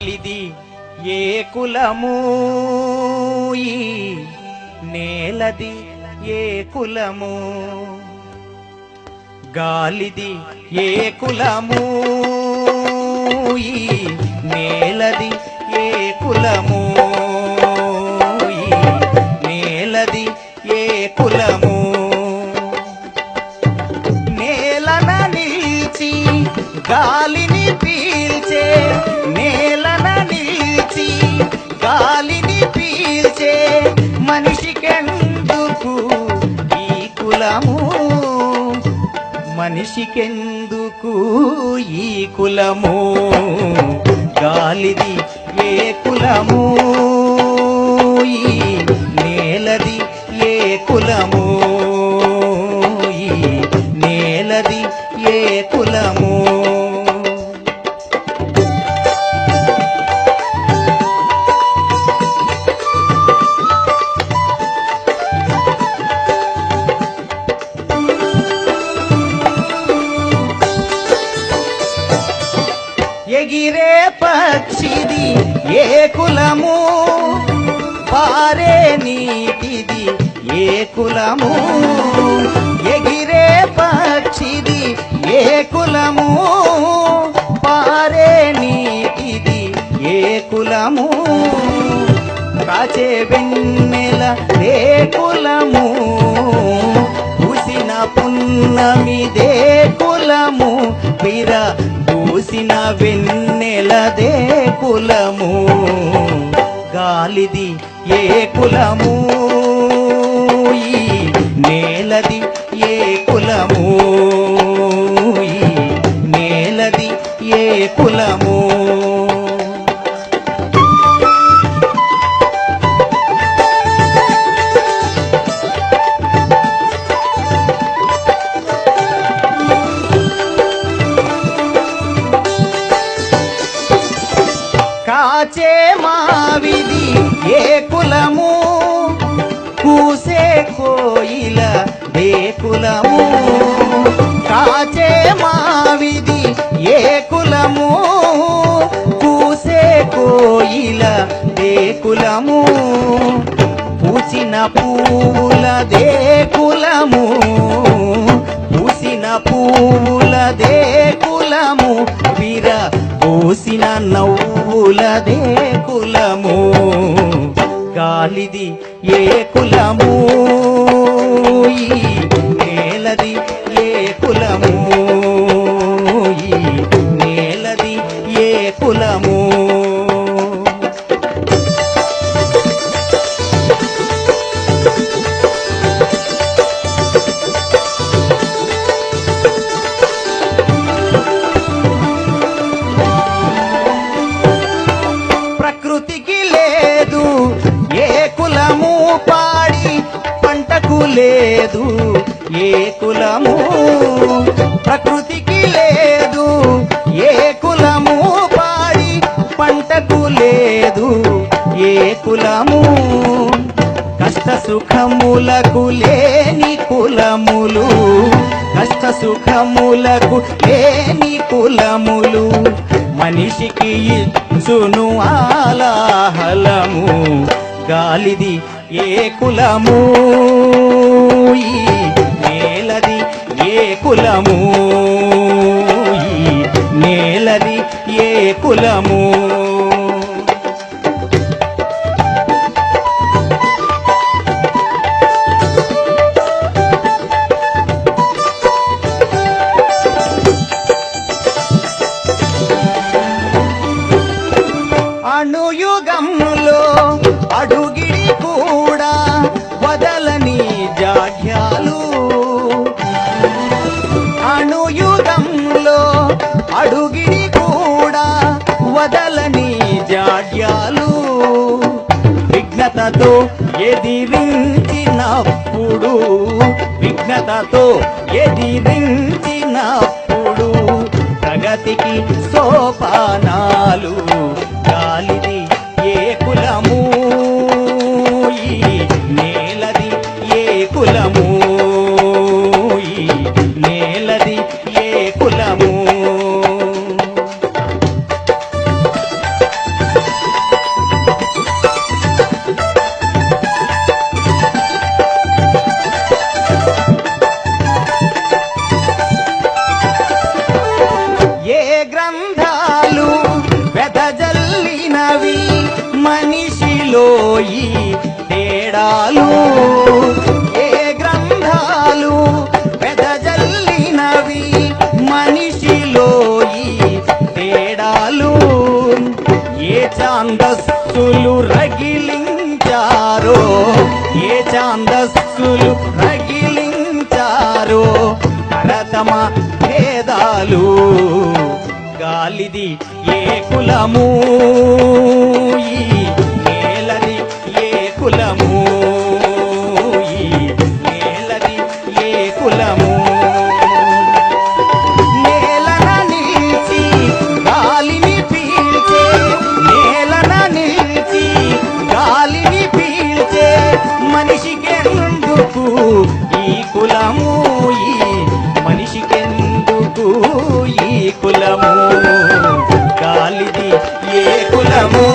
ఇది ఏ కులము ఈ నేలది ఏ కులము గాలిది ఏ కులము ఈ నేలది ఏ కులము ఈ నేలది ఏ కులము నేలన నిలిచి గాలిని పీల్చే నేలన నిలిచి గాలిని పీల్చే మనిషికెందుకు ఈ కులము మనిషికెందుకు ఈ కులము గాలిది ఏ కులము ఈ నేలది ఏ కులము ఈ నేలది ఏ కులము ఎగిరే పక్షిది ఏ కులము పారే నీటిది ఏ కులము ఎగిరే పక్షిది ఏ కులము పారే నీటిది ఏ కులము కాచే వెన్నెల ఏ కులము పూసిన పున్నమిదే కులము పిర పూసిన వెన్నెలదే కులము గాలిది ఏ కులము ఈ నేలది ఏ కులము ఈ నేలది ఏ కులము కాచే మావిది ఏ కులము కూసే కోయిల ఏ కులము కాచే మావిది ఏ కులము కూసే కోయిల ఏ కులము పూసిన పువ్వులదే కులము పూసిన పువ్వులదే కులము వీర పూసిన నవ్వులదే కులము గాలిది ఏ కులము ఈ నేలది ఏ కులము ఈ నేలది ఏ కులము ప్రకృతికి లేదు ఏ కులము పాడి పంటకు లేదు ఏ కులము ప్రకృతికి లేదు ఏ కులము పాడి పంటకు లేదు ఏ కులము కష్ట సుఖములకు లేని కులములు కష్ట సుఖములకు లేని కులములు మనిషికి ఇచ్చును ఆలాహలము గాలిది ఏ కులము ఈ నేలది ఏ కులము ఈ నేలది ఏ కులము అణుయుగంలో అడుగిడి కూడా వదలని జాడ్యాలు అణుయుగంలో అడుగిడి కూడా వదలని జాడ్యాలు విఘ్నతతో ఎదిరించినప్పుడు విఘ్నతతో ఎదిరించినప్పుడు ప్రగతికి సోపానాలు గాలిది ఏ కులము ఈ నేలది ఏ కులము ఈ నేలది ఏ కులము ఛాందస్సులు రగిలించారో ఏ ఛాందస్సులు రగిలించారో తరతమ భేదాలు గాలిది ఏ కులము ఈ నేలది ఏ కులము ఈ నేలది ఏ కులము నేలన నిలిచి గాలిని పీల్చే నేలన నిలిచి గాలిని పీల్చే మనిషికెందుకు ఈ కులము ఈ మనిషికెందుకు ఈ కులము గాలిది ఏ కులము